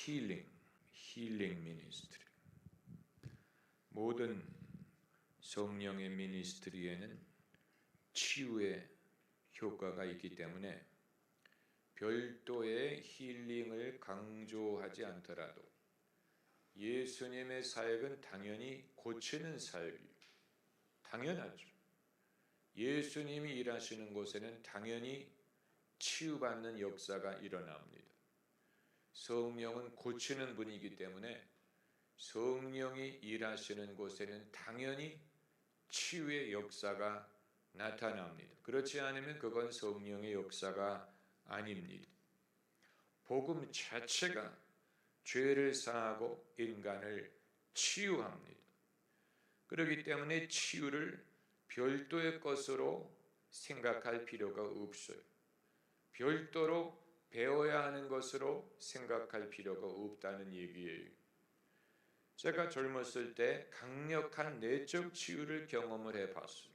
힐링 미니스트리. 모든 성령의 미니스트리에는 치유의 효과가 있기 때문에 별도의 힐링을 강조하지 않더라도 예수님의 사역은 당연히 고치는 사역이에요. 당연하죠. 예수님이 일하시는 곳에는 당연히 치유받는 역사가 일어납니다. 성령은 고치는 분이기 때문에 성령이 일하시는 곳에는 당연히 치유의 역사가 나타납니다. 그렇지 않으면 그건 성령의 역사가 아닙니다. 복음 자체가 죄를 사하고 인간을 치유합니다. 그렇기 때문에 치유를 별도의 것으로 생각할 필요가 없어요. 별도로 배워야 하는 것으로 생각할 필요가 없다는 얘기예요. 제가 젊었을 때 강력한 내적 치유를 경험을 해봤어요.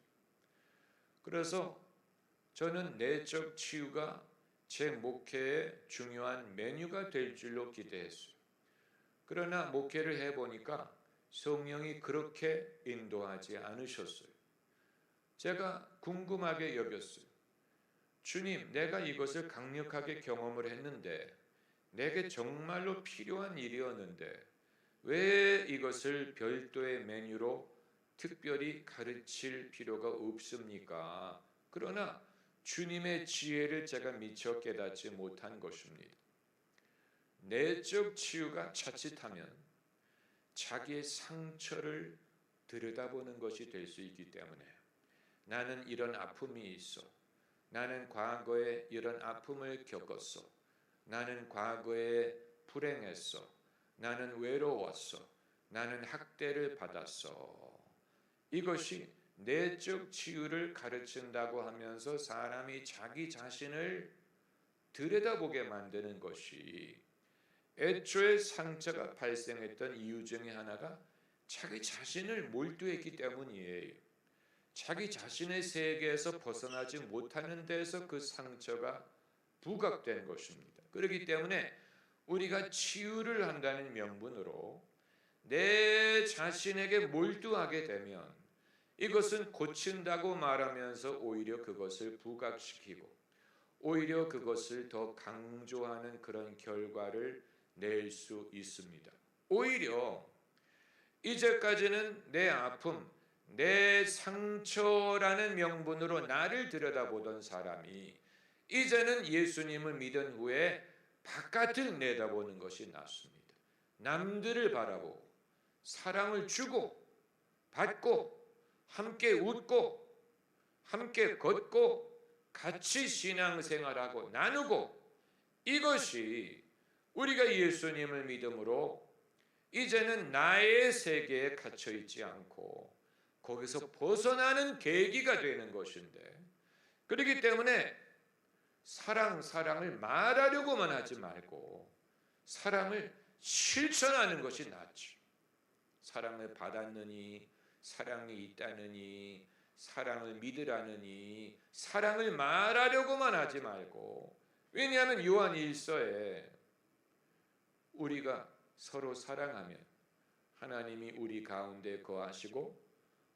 그래서 저는 내적 치유가 제 목회의 중요한 메뉴가 될 줄로 기대했어요. 그러나 목회를 해보니까 성령이 그렇게 인도하지 않으셨어요. 제가 궁금하게 여겼어요. 주님, 내가 이것을 강력하게 경험을 했는데 내게 정말로 필요한 일이었는데 왜 이것을 별도의 메뉴로 특별히 가르칠 필요가 없습니까? 그러나 주님의 지혜를 제가 미처 깨닫지 못한 것입니다. 내적 치유가 자칫하면 자기의 상처를 들여다보는 것이 될 수 있기 때문에 나는 이런 아픔이 있어. 나는 과거에 이런 아픔을 겪었어. 나는 과거에 불행했어. 나는 외로웠어. 나는 학대를 받았어. 이것이 내적 치유를 가르친다고 하면서 사람이 자기 자신을 들여다보게 만드는 것이 애초에 상처가 발생했던 이유 중에 하나가 자기 자신을 몰두했기 때문이에요. 자기 자신의 세계에서 벗어나지 못하는 데서 그 상처가 부각된 것입니다. 그렇기 때문에 우리가 치유를 한다는 명분으로 내 자신에게 몰두하게 되면 이것은 고친다고 말하면서 오히려 그것을 부각시키고 오히려 그것을 더 강조하는 그런 결과를 낼 수 있습니다. 오히려 이제까지는 내 아픔, 내 상처라는 명분으로 나를 들여다보던 사람이 이제는 예수님을 믿은 후에 바깥을 내다보는 것이 낫습니다. 남들을 바라보고 사랑을 주고 받고 함께 웃고 함께 걷고 같이 신앙생활하고 나누고 이것이 우리가 예수님을 믿음으로 이제는 나의 세계에 갇혀 있지 않고 거기서 벗어나는 계기가 되는 것인데 그렇기 때문에 사랑을 말하려고만 하지 말고 사랑을 실천하는 것이 낫지. 사랑을 받았느니 사랑이 있다느니 사랑을 믿으라느니 사랑을 말하려고만 하지 말고 왜냐하면 요한 1서에 우리가 서로 사랑하면 하나님이 우리 가운데 거하시고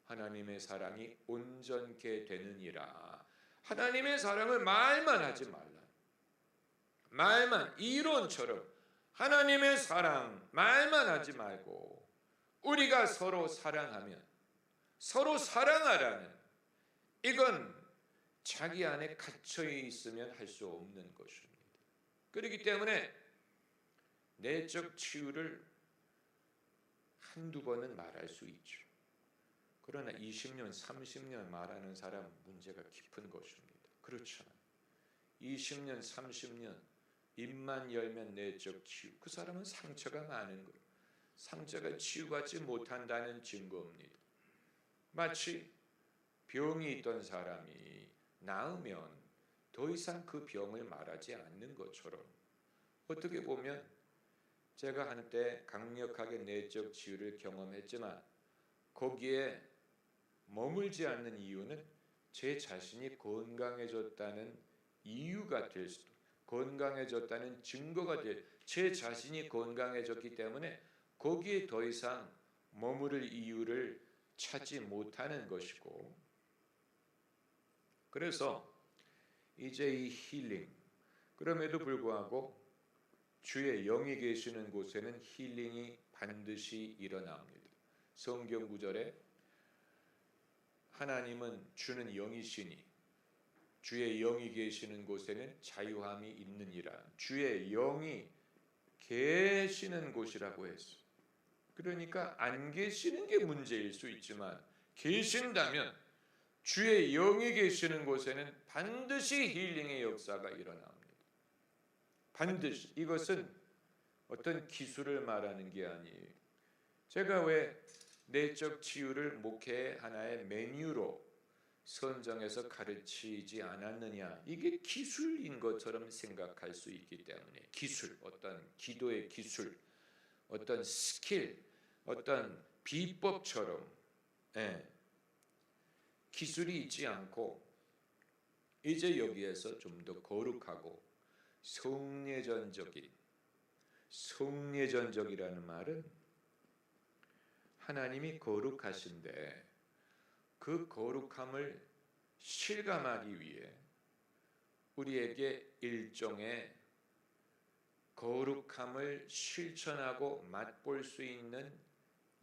하나님의 사랑이 온전케 되느니라. 하나님의 사랑을 말만 하지 말라. 말만 이론처럼 하나님의 사랑 말만 하지 말고 우리가 서로 사랑하면 서로 사랑하라는 이건 자기 안에 갇혀 있으면 할 수 없는 것입니다. 그렇기 때문에 내적 치유를 한두 번은 말할 수 있죠. 그러나 20년, 30년 말하는 사람 문제가 깊은 것입니다. 그렇잖아요. 20년, 30년 입만 열면 내적 치유. 그 사람은 상처가 많은 거예요. 상처가 치유받지 못한다는 증거입니다. 마치 병이 있던 사람이 나으면 더 이상 그 병을 말하지 않는 것처럼 어떻게 보면 제가 한때 강력하게 내적 치유를 경험했지만 거기에 머물지 않는 이유는 제 자신이 건강해졌다는 이유가 될 수도 건강해졌다는 증거가 돼. 제 자신이 건강해졌기 때문에 거기에 더 이상 머무를 이유를 찾지 못하는 것이고, 그래서 이제 이 힐링, 그럼에도 불구하고 주의 영이 계시는 곳에는 힐링이 반드시 일어납니다. 성경 구절에 하나님은 주는 영이시니 주의 영이 계시는 곳에는 자유함이 있느니라. 주의 영이 계시는 곳이라고 했어. 그러니까 안 계시는 게 문제일 수 있지만 계신다면 주의 영이 계시는 곳에는 반드시 힐링의 역사가 일어납니다. 반드시. 이것은 어떤 기술을 말하는 게 아니에요. 제가 왜 내적 치유를 목회의 하나의 메뉴로 선정해서 가르치지 않았느냐, 이게 기술인 것처럼 생각할 수 있기 때문에. 기술, 어떤 기도의 기술, 어떤 스킬, 어떤 비법처럼 기술이 있지 않고 이제 여기에서 좀 더 거룩하고 성례전적이라는 말은 하나님이 거룩하신데 그 거룩함을 실감하기 위해 우리에게 일종의 거룩함을 실천하고 맛볼 수 있는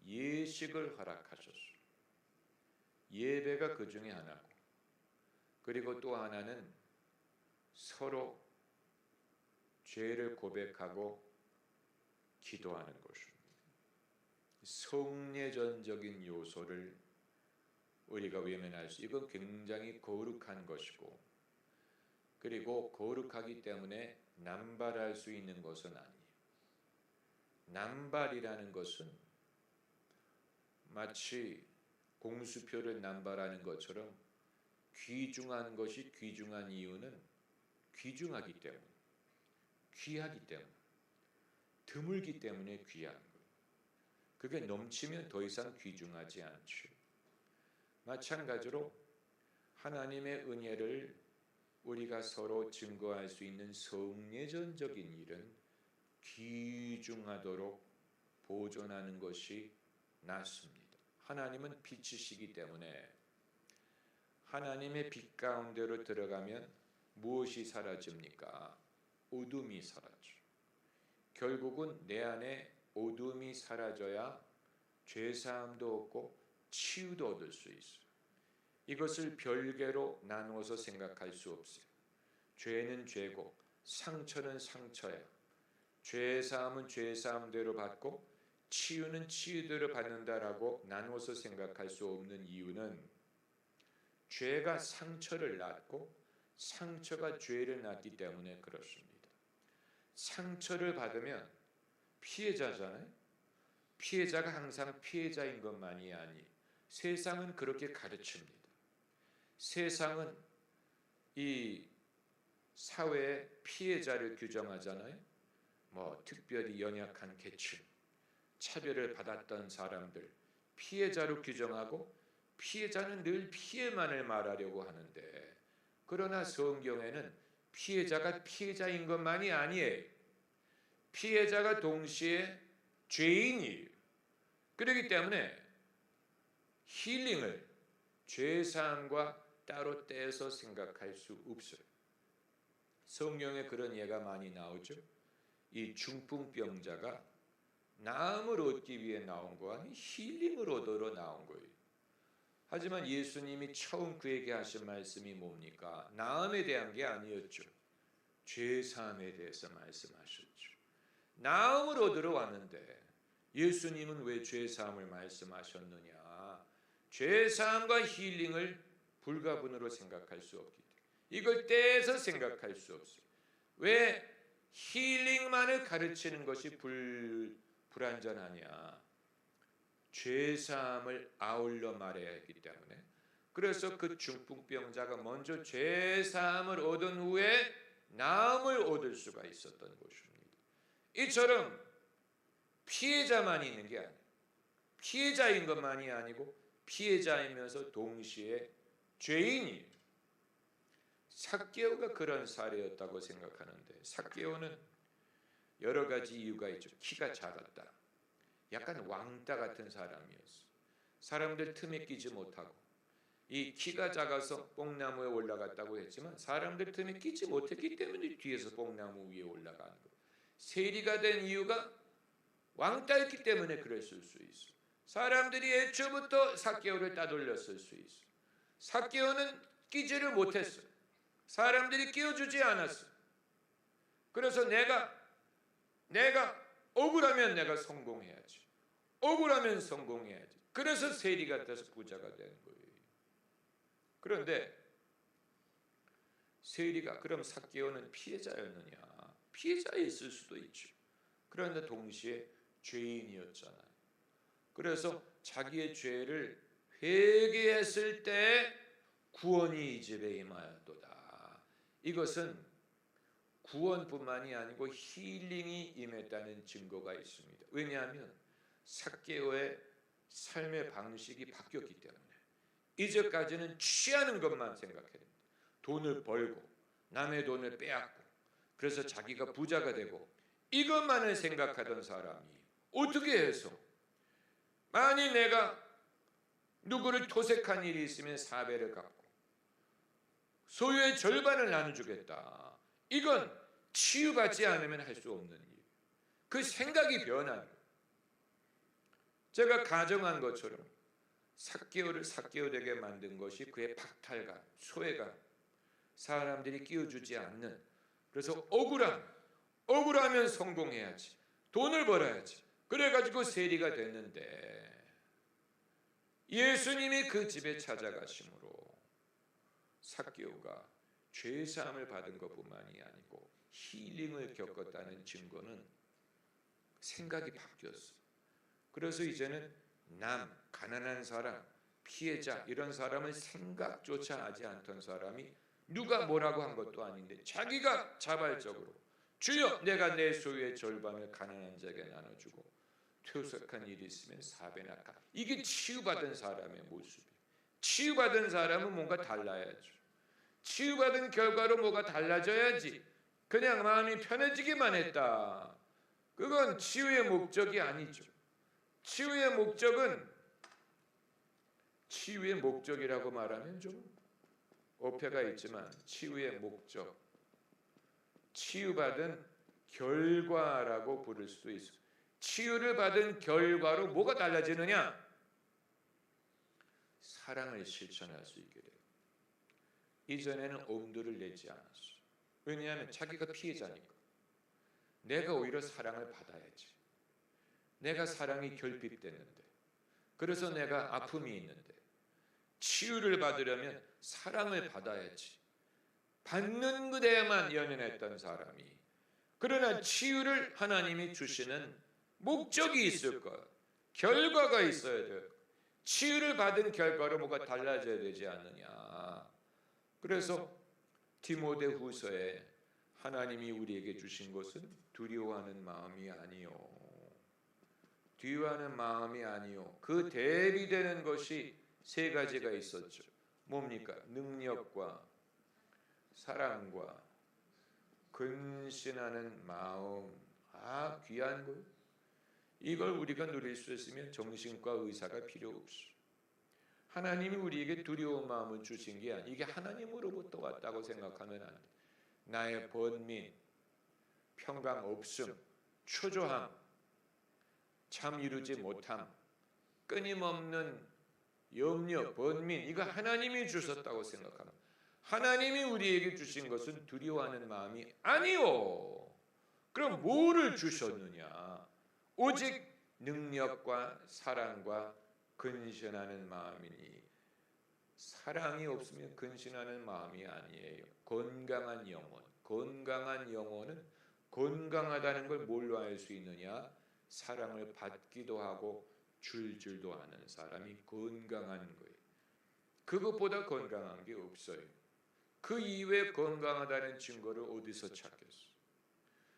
예식을 허락하셨어요. 예배가 그 중에 하나고, 그리고 또 하나는 서로 죄를 고백하고 기도하는 것입니다. 성례전적인 요소를 우리가 외면할 수, 이건 굉장히 거룩한 것이고, 그리고 거룩하기 때문에 남발할 수 있는 것은 아니에요. 남발이라는 것은 마치 공수표를 남발하는 것처럼 귀중한 것이 귀중한 이유는 귀중하기 때문에, 귀하기 때문에, 드물기 때문에 귀한 거예요. 그게 넘치면 더 이상 귀중하지 않죠. 마찬가지로 하나님의 은혜를 우리가 서로 증거할 수 있는 성례전적인 일은 귀중하도록 보존하는 것이 낫습니다. 하나님은 빛이시기 때문에 하나님의 빛 가운데로 들어가면 무엇이 사라집니까? 어둠이 사라져. 결국은 내 안에 어둠이 사라져야 죄사함도 얻고 치유도 얻을 수 있어요. 이것을 별개로 나누어서 생각할 수 없어요. 죄는 죄고 상처는 상처야. 죄사함은 죄사함대로 받고 치유는 치유대로 받는다라고 나누어서 생각할 수 없는 이유는 죄가 상처를 낳고 상처가 죄를 낳기 때문에 그렇습니다. 상처를 받으면 피해자잖아요. 피해자가 항상 피해자인 것만이 아니, 세상은 그렇게 가르칩니다. 세상은 이 사회의 피해자를 규정하잖아요. 특별히 연약한 계층, 차별을 받았던 사람들, 피해자로 규정하고 피해자는 늘 피해만을 말하려고 하는데, 그러나 성경에는 피해자가 피해자인 것만이 아니에요. 피해자가 동시에 죄인이에요. 그렇기 때문에 힐링을 죄사함과 따로 떼서 생각할 수 없어요. 성경에 그런 예가 많이 나오죠. 이 중풍병자가 나음을 얻기 위해 나온 거 아니, 힐링을 얻으러 나온 거예요. 하지만 예수님이 처음 그에게 하신 말씀이 뭡니까? 나음에 대한 게 아니었죠. 죄사함에 대해서 말씀하셨죠. 나음을 얻으러 왔는데 예수님은 왜 죄사함을 말씀하셨느냐? 죄사함과 힐링을 불가분으로 생각할 수 없기 때문에, 이걸 떼서 생각할 수 없어요. 왜 힐링만을 가르치는 것이 불완전하냐? 죄사함을 아울러 말해야 하기 때문에. 그래서 그 중풍병자가 먼저 죄사함을 얻은 후에 나음을 얻을 수가 있었던 것입니다. 이처럼 피해자만 있는 게 아니에요. 피해자인 것만이 아니고 피해자이면서 동시에 죄인이에요. 삭개오가 그런 사례였다고 생각하는데, 삭개오는 여러 가지 이유가 있죠. 키가 작았다. 약간 왕따 같은 사람이었어. 사람들 틈에 끼지 못하고, 이 키가 작아서 뽕나무에 올라갔다고 했지만 사람들 틈에 끼지 못했기 때문에 뒤에서 뽕나무 위에 올라가는 거예요. 세리가 된 이유가 왕따였기 때문에 그랬을 수 있어. 사람들이 애초부터 삭개오를 따돌렸을 수 있어. 삭개오는 끼지를 못했어. 사람들이 끼워주지 않았어. 그래서 내가 억울하면 내가 성공해야지. 억울하면 성공해야지. 그래서 세리가 돼서 부자가 된 거예요. 그런데 세리가, 그럼 삭개오는 피해자였느냐? 피해자였을 수도 있죠. 그런데 동시에 죄인이었잖아요. 그래서 자기의 죄를 회개했을 때 구원이 이 집에 임하였도다. 이것은 구원뿐만이 아니고 힐링이 임했다는 증거가 있습니다. 왜냐하면 삭개오의 삶의 방식이 바뀌었기 때문에. 이제까지는 취하는 것만 생각했는데, 돈을 벌고 남의 돈을 빼앗고 그래서 자기가 부자가 되고 이것만을 생각하던 사람이 어떻게 해서, 만일 내가 누구를 토색한 일이 있으면 4배를 갚고 소유의 절반을 나눠주겠다. 이건 치유받지 않으면 할 수 없는 일. 그 생각이 변한 거예요. 제가 가정한 것처럼 삭개오를 삭개오 되게 만든 것이 그의 박탈감, 소외감, 사람들이 끼워주지 않는, 그래서 억울하면 성공해야지, 돈을 벌어야지, 그래가지고 세리가 됐는데, 예수님이 그 집에 찾아가심으로 삭개오가 죄사함을 받은 것뿐만이 아니고 힐링을 겪었다는 증거는 생각이 바뀌었어. 그래서 이제는 가난한 사람, 피해자, 이런 사람을 생각조차 하지 않던 사람이 누가 뭐라고 한 것도 아닌데 자기가 자발적으로, 주여 내가 내 소유의 절반을 가난한 자에게 나눠주고 퇴색한 일이 있으면 4배나 갚. 이게 치유받은 사람의 모습이에요. 치유받은 사람은 뭔가 달라야죠. 치유받은 결과로 뭐가 달라져야지. 그냥 마음이 편해지기만 했다, 그건 치유의 목적이 아니죠. 치유의 목적이라고 말하면 좀 어폐가 있지만, 치유의 목적, 치유받은 결과라고 부를 수도 있어요. 치유를 받은 결과로 뭐가 달라지느냐? 사랑을 실천할 수 있게 돼요. 이전에는 엄두를 내지 않았어요. 왜냐하면 자기가 피해자니까. 내가 오히려 사랑을 받아야지. 내가 사랑이 결핍됐는데, 그래서 내가 아픔이 있는데 치유를 받으려면 사랑을 받아야지. 받는 그대에만 연연했던 사람이, 그러나 치유를 하나님이 주시는 목적이 있을 것, 결과가 있어야 돼요. 치유를 받은 결과로 뭐가 달라져야 되지 않느냐. 그래서 디모데후서에 하나님이 우리에게 주신 것은 두려워하는 마음이 아니요, 두려워하는 마음이 아니요, 그 대비되는 것이 세 가지가 있었죠. 뭡니까? 능력과 사랑과 근신하는 마음. 귀한 거. 이걸 우리가 누릴 수 있으면 정신과 의사가 필요 없어. 하나님이 우리에게 두려운 마음을 주신 게 이게 하나님으로부터 왔다고 생각하면 안 돼. 나의 번민, 평강 없음, 초조함, 참 이루지 못함, 끊임없는 염려, 번민, 이거 하나님이 주셨다고 생각합니다. 하나님이 우리에게 주신 것은 두려워하는 마음이 아니요. 그럼 뭐를 주셨느냐? 오직 능력과 사랑과 근신하는 마음이니, 사랑이 없으면 근신하는 마음이 아니에요. 건강한 영혼, 건강한 영혼은 건강하다는 걸 뭘로 알 수 있느냐? 사랑을 받기도 하고 줄 줄도 아는 사람이 건강한 거예요. 그것보다 건강한 게 없어요. 그 이외에 건강하다는 증거를 어디서 찾겠어?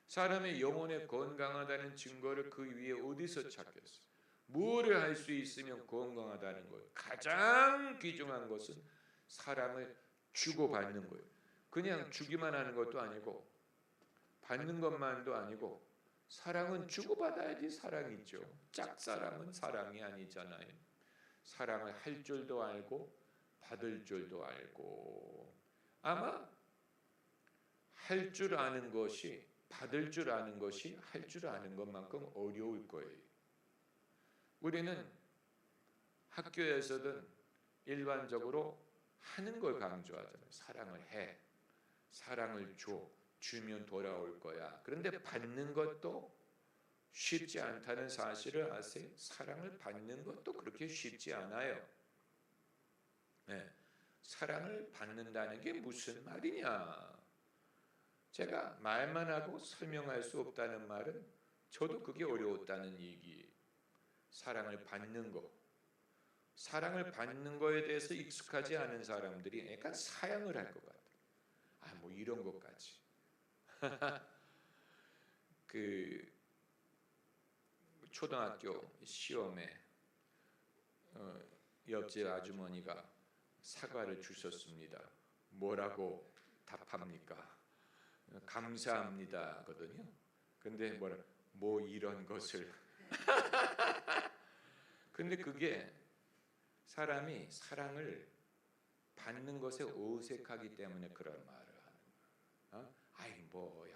사람의 영혼에 건강하다는 증거를 그 위에 어디서 찾겠어? 뭐를 할 수 있으면 건강하다는 거예요? 가장 귀중한 것은 사랑을 주고받는 거예요. 그냥 주기만 하는 것도 아니고 받는 것만도 아니고 사랑은 주고받아야지 사랑이죠. 짝사랑은 사랑이 아니잖아요. 사랑을 할 줄도 알고 받을 줄도 알고 아마 할 줄 아는 것이 받을 줄 아는 것이 할 줄 아는 것만큼 어려울 거예요. 우리는 학교에서든 일반적으로 하는 걸 강조하잖아요. 사랑을 해, 사랑을 줘, 주면 돌아올 거야. 그런데 받는 것도 쉽지 않다는 사실을 아세요? 사랑을 받는 것도 그렇게 쉽지 않아요. 네. 사랑을 받는다는 게 무슨 말이냐? 제가 말만 하고 설명할 수 없다는 말은 저도 그게 어려웠다는 얘기예요. 사랑을 받는 거. 사랑을 받는 거에 대해서 익숙하지 않은 사람들이 약간 사양을 할 것 같아요. 아, 뭐 이런 것까지. 그 초등학교 시험에 옆집 아주머니가 사과를 주셨습니다. 뭐라고 답합니까? 감사합니다거든요. 근데 뭐 이런 것을 근데 그게 사람이 사랑을 받는 것에 어색하기 때문에 그런 말을 하는 거야. 아이 뭐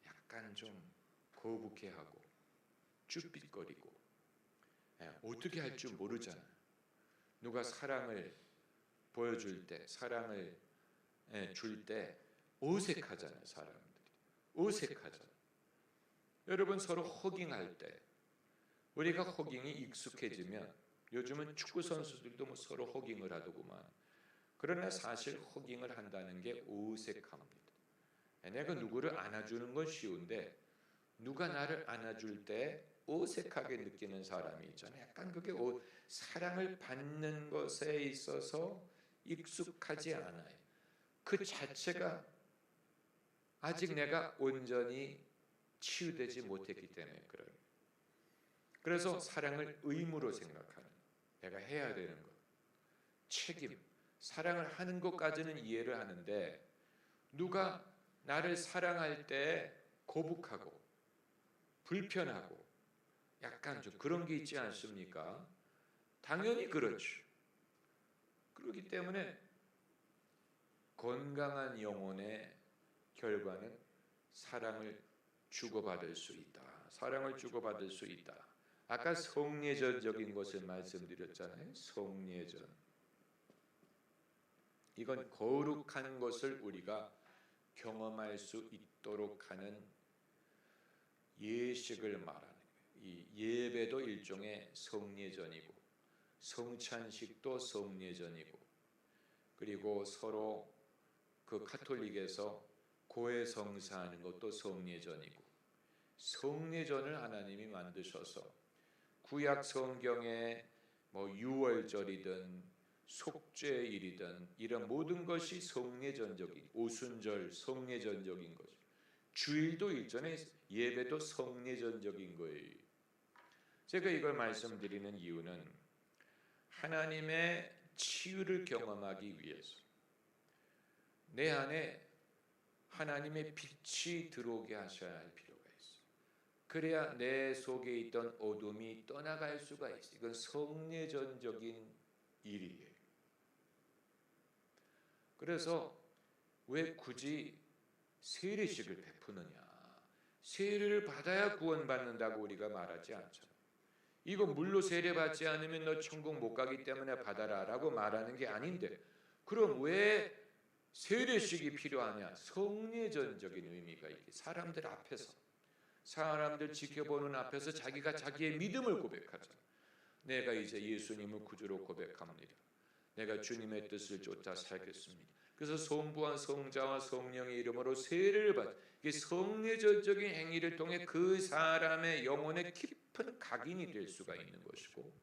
약간 좀 거북해하고 쭈삣거리고 어떻게 할 줄 모르잖아. 누가 사랑을 보여줄 때, 사랑을 줄 때 어색하잖아요. 사람들이 어색하잖아요. 여러분 서로 허깅할 때 우리가 허깅이 익숙해지면 요즘은 축구 선수들도 뭐 서로 허깅을 하더구만. 그러나 사실 허깅을 한다는 게 어색합니다. 내가 누구를 안아주는 건 쉬운데 누가 나를 안아줄 때 어색하게 느끼는 사람이 있잖아요. 약간 그게 사랑을 받는 것에 있어서 익숙하지 않아요. 그 자체가 아직 내가 온전히 치유되지 못했기 때문에 그래요. 그래서 사랑을 의무로 생각하는, 내가 해야 되는 것, 책임, 사랑을 하는 것까지는 이해를 하는데 누가 나를 사랑할 때 거북하고 불편하고 약간 좀 그런 게 있지 않습니까? 당연히 그렇죠. 그렇기 때문에 건강한 영혼의 결과는 사랑을 주고받을 수 있다. 사랑을 주고받을 수 있다. 아까 성례전적인 것을 말씀드렸잖아요. 성례전. 이건 거룩한 것을 우리가 경험할 수 있도록 하는 예식을 말하는 거예요. 이 예배도 일종의 성례전이고 성찬식도 성례전이고 그리고 서로 그 카톨릭에서 고해성사하는 것도 성례전이고 성례전을 하나님이 만드셔서 구약 성경에 뭐 유월절이든 속죄일이든 이런 모든 것이 성례전적인 오순절 성례전적인 것이고 주일도 일전에 예배도 성례전적인 거예요. 제가 이걸 말씀드리는 이유는 하나님의 치유를 경험하기 위해서 내 안에 하나님의 빛이 들어오게 하셔야 할 필요가 있어요. 그래야 내 속에 있던 어둠이 떠나갈 수가 있어요. 이건 성례전적인 일이에요. 그래서 왜 굳이 세례식을 베푸느냐? 세례를 받아야 구원받는다고 우리가 말하지 않잖아요. 이거 물로 세례받지 않으면 너 천국 못 가기 때문에 받아라 라고 말하는 게 아닌데 그럼 왜 세례식이 필요하냐? 성례전적인 의미가 있게 사람들 앞에서 사람들 지켜보는 앞에서 자기가 자기의 믿음을 고백하잖아요. 내가 이제 예수님을 구주로 고백합니다. 내가 주님의 뜻을 쫓아 살겠습니다. 그래서 성부와 성자와 성령의 이름으로 세례를 받. 이게 성례전적인 행위를 통해 그 사람의 영혼에 깊은 각인이 될 수가 있는 것이고,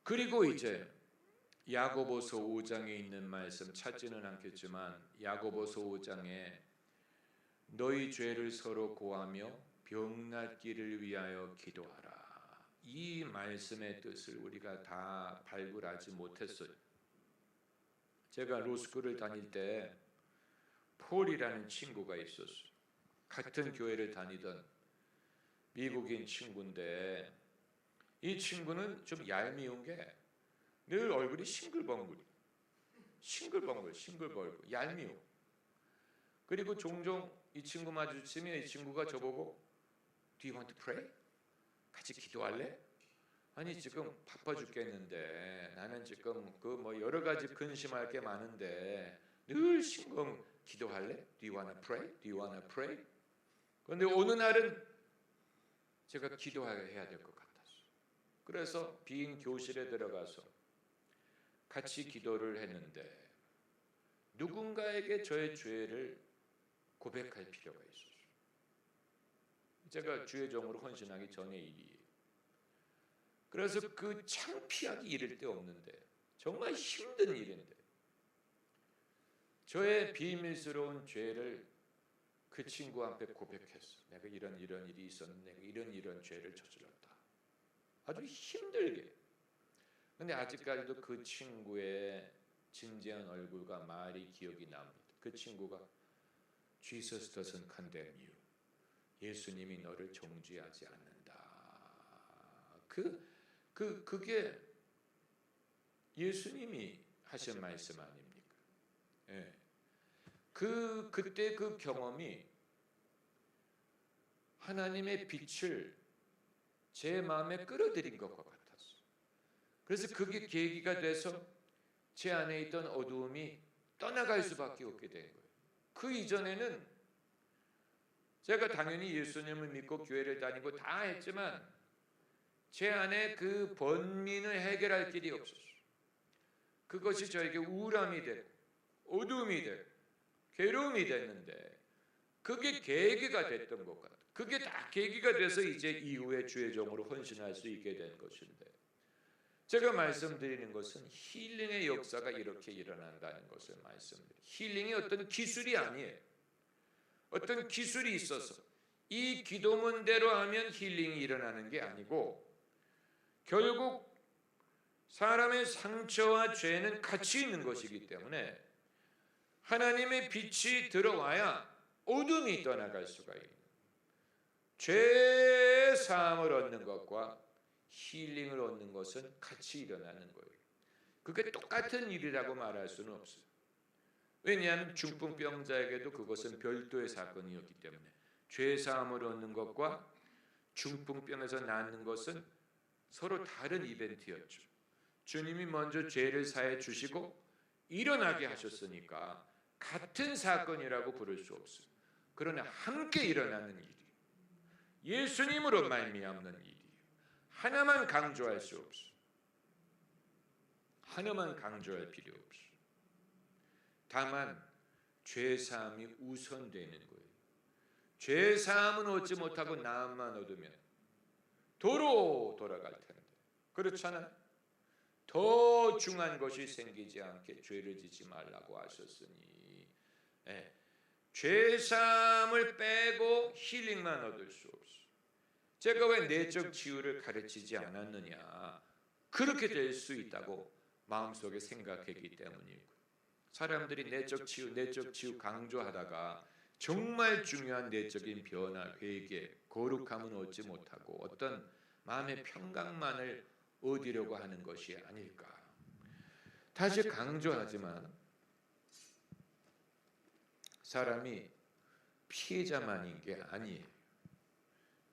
그리고 이제 야고보서 5장에 있는 말씀 찾지는 않겠지만 야고보서 5장에 너희 죄를 서로 고하며 병 낫기를 위하여 기도하라. 이 말씀의 뜻을 우리가 다 발굴하지 못했어요. 제가 로스쿨을 다닐 때 폴이라는 친구가 있었어요. 같은 교회를 다니던 미국인 친구인데 이 친구는 좀 얄미운 게 늘 얼굴이 싱글벙글, 얄미워. 그리고 종종 이 친구 마주치면 이 친구가 저보고 Do you want to pray? 같이 기도할래? 아니 지금 바빠 죽겠는데 나는 지금 그 뭐 여러 가지 근심할 게 많은데 늘 신금 기도할래? Do you wanna pray? Do you wanna pray? 그런데 어느 날은 제가 기도해야 될 것 같았어요. 그래서 빈 교실에 들어가서 같이 기도를 했는데 누군가에게 저의 죄를 고백할 필요가 있었어요. 제가 주의 종으로 헌신하기 전의 일이에요. 그래서 그 창피하기 이를 데 없는데 정말 힘든 일인데 저의 비밀스러운 죄를 그 친구 앞에 고백했어. 내가 이런 일이 있었는데 내가 이런 죄를 저질렀다. 아주 힘들게. 근데 아직까지도 그 친구의 진지한 얼굴과 말이 기억이 납니다. 그 친구가 Jesus doesn't condemn you. 예수님이 너를 정죄하지 않는다. 그게 예수님이 하신 말씀 아닙니까? 예. 그때 그 경험이 하나님의 빛을 제 마음에 끌어들인 것과 같았어요. 그래서 그게 계기가 돼서 제 안에 있던 어두움이 떠나갈 수밖에 없게 된 거예요. 그 이전에는 제가 당연히 예수님을 믿고 교회를 다니고 다 했지만 제 안에 그 번민을 해결할 길이 없었어요. 그것이 저에게 우울함이 되고 어두움이 되고 괴로움이 됐는데 그게 계기가 됐던 것 같아요. 그게 다 계기가 돼서 이제 이후에 주의 종으로 헌신할 수 있게 된 것인데 제가 말씀드리는 것은 힐링의 역사가 이렇게 일어난다는 것을 말씀드려요. 힐링이 어떤 기술이 아니에요. 어떤 기술이 있어서 이 기도문대로 하면 힐링이 일어나는 게 아니고 결국 사람의 상처와 죄는 같이 있는 것이기 때문에 하나님의 빛이 들어와야 어둠이 떠나갈 수가 있는 죄 사함을 얻는 것과 힐링을 얻는 것은 같이 일어나는 거예요. 그게 똑같은 일이라고 말할 수는 없어요. 왜냐하면 중풍병자에게도 그것은 별도의 사건이었기 때문에 죄 사함을 얻는 것과 중풍병에서 낫는 것은 서로 다른 이벤트였죠. 주님이 먼저 죄를 사해 주시고 일어나게 하셨으니까 같은 사건이라고 부를 수 없어요. 그러나 함께 일어나는 일이에요. 예수님으로 말미암는 일이에요. 하나만 강조할 수 없어요. 하나만 강조할 필요 없어요. 다만 죄사함이 우선되는 거예요. 죄사함은 얻지 못하고 나음만 얻으면 도로 돌아갈 텐데 그렇잖아요. 더 중요한 것이 생기지 않게 죄를 짓지 말라고 하셨으니 죄사함을 빼고 힐링만 얻을 수 없어요. 제가 왜 내적 치유를 가르치지 않았느냐, 그렇게 될 수 있다고 마음속에 생각했기 때문이고 사람들이 내적 치유 강조하다가 정말 중요한 내적인 변화, 회개, 거룩함은 얻지 못하고 어떤 마음의 평강만을 얻으려고 하는 것이 아닐까. 다시 강조하지만 사람이 피해자만인 게 아니에요.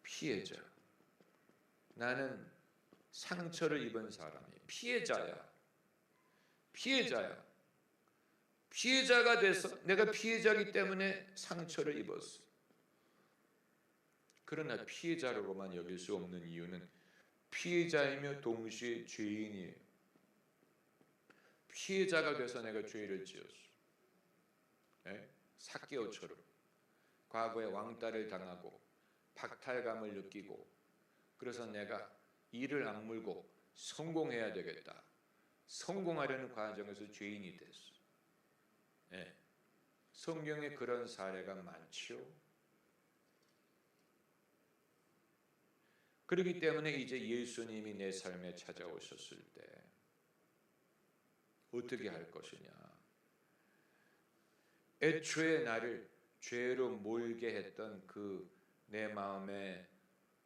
피해자. 나는 상처를 입은 사람이에요. 피해자야. 피해자가 돼서 내가 피해자이기 때문에 상처를 입었어. 그러나 피해자로만 여길 수 없는 이유는 피해자이며 동시에 죄인이에요. 피해자가 돼서 내가 죄를 지었어. 삭개오처럼 과거에 왕따를 당하고 박탈감을 느끼고 그래서 내가 이를 악물고 성공해야 되겠다. 성공하려는 과정에서 죄인이 됐어. 성경에 그런 사례가 많죠. 그렇기 때문에 이제 예수님이 내 삶에 찾아오셨을 때 어떻게 할 것이냐. 애초에 나를 죄로 몰게 했던 그 내 마음의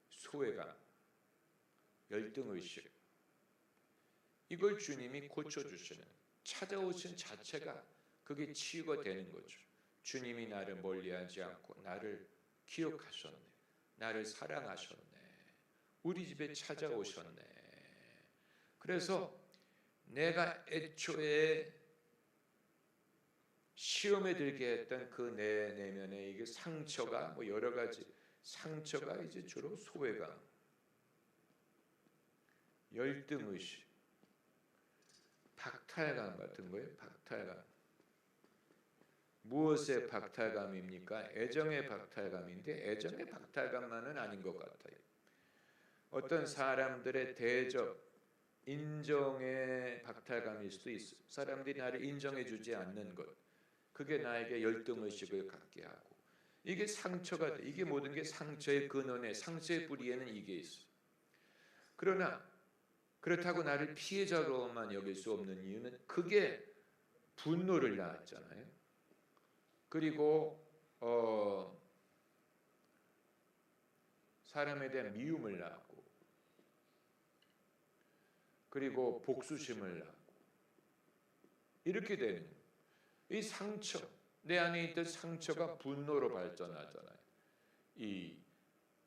소외감, 열등의식, 이걸 주님이 고쳐주시는, 찾아오신 자체가 그게 치유가 되는 거죠. 주님이 나를 멀리하지 않고 나를 기억하셨네, 나를 사랑하셨네, 우리 집에 찾아오셨네. 그래서 내가 애초에 시험에 들게 했던 그 내 내면의 이게 상처가, 뭐 여러 가지 상처가 이제 주로 소외감, 열등의식, 박탈감 같은 거예요. 박탈감. 무엇의 박탈감입니까? 애정의 박탈감인데 애정의 박탈감만은 아닌 것 같아요. 어떤 사람들의 대접, 인정의 박탈감일 수도 있어요. 사람들이 나를 인정해주지 않는 것, 그게 나에게 열등의식을 갖게 하고, 이게 상처가 돼. 이게 모든 게 상처의 근원에, 상처의 뿌리에는 이게 있어요. 그러나 그렇다고 나를 피해자로만 여길 수 없는 이유는 그게 분노를 낳았잖아요. 그리고 사람에 대한 미움을 낳고, 그리고 복수심을 낳고, 이렇게 되는 거예요. 이 상처, 내 안에 있던 상처가 분노로 발전하잖아요. 이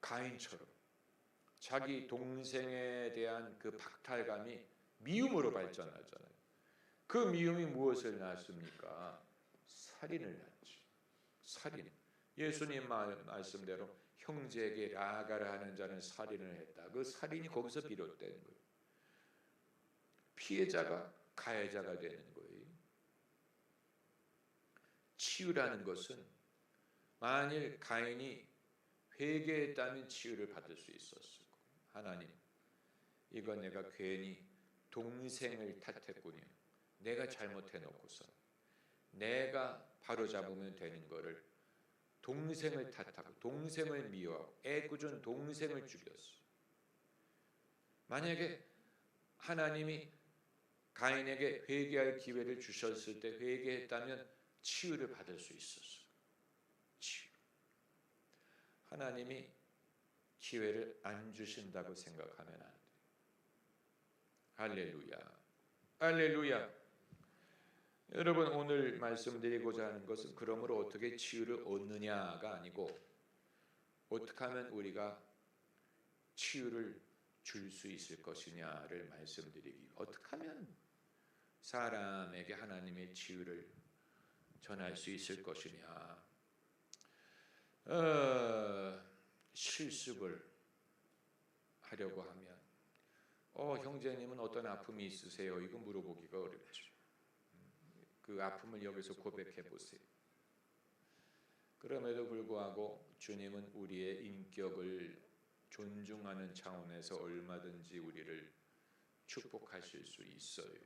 가인처럼 자기 동생에 대한 그 박탈감이 미움으로 발전하잖아요. 그 미움이 무엇을 낳습니까? 살인을 낳죠. 살인. 예수님 말씀대로 형제에게 라가라 하는 자는 살인을 했다. 그 살인이 거기서 비롯된 거예요. 피해자가 가해자가 되는 거예요. 치유라는 것은 만일 가인이 회개했다면 치유를 받을 수 있었을 거예요. 하나님, 이건 내가 괜히 동생을 탓했군요. 내가 잘못해놓고서 내가 바로잡으면 되는 거를 동생을 탓하고 동생을 미워하고 애꿎은 동생을 죽였어. 만약에 하나님이 가인에게 회개할 기회를 주셨을 때 회개했다면 치유를 받을 수 있었어요. 치유. 하나님이 기회를 안 주신다고 생각하면 안 돼요. 할렐루야. 할렐루야. 여러분, 오늘 말씀드리고자 하는 것은 그러므로 어떻게 치유를 얻느냐가 아니고 어떻게 하면 우리가 치유를 줄 수 있을 것이냐를 말씀드리기. 어떻게 하면 사람에게 하나님의 치유를 전할 수 있을 것이냐. 실습을 하려고 하면 형제님은 어떤 아픔이 있으세요? 이거 물어보기가 어렵죠. 그 아픔을 여기서 고백해 보세요. 그럼에도 불구하고 주님은 우리의 인격을 존중하는 차원에서 얼마든지 우리를 축복하실 수 있어요.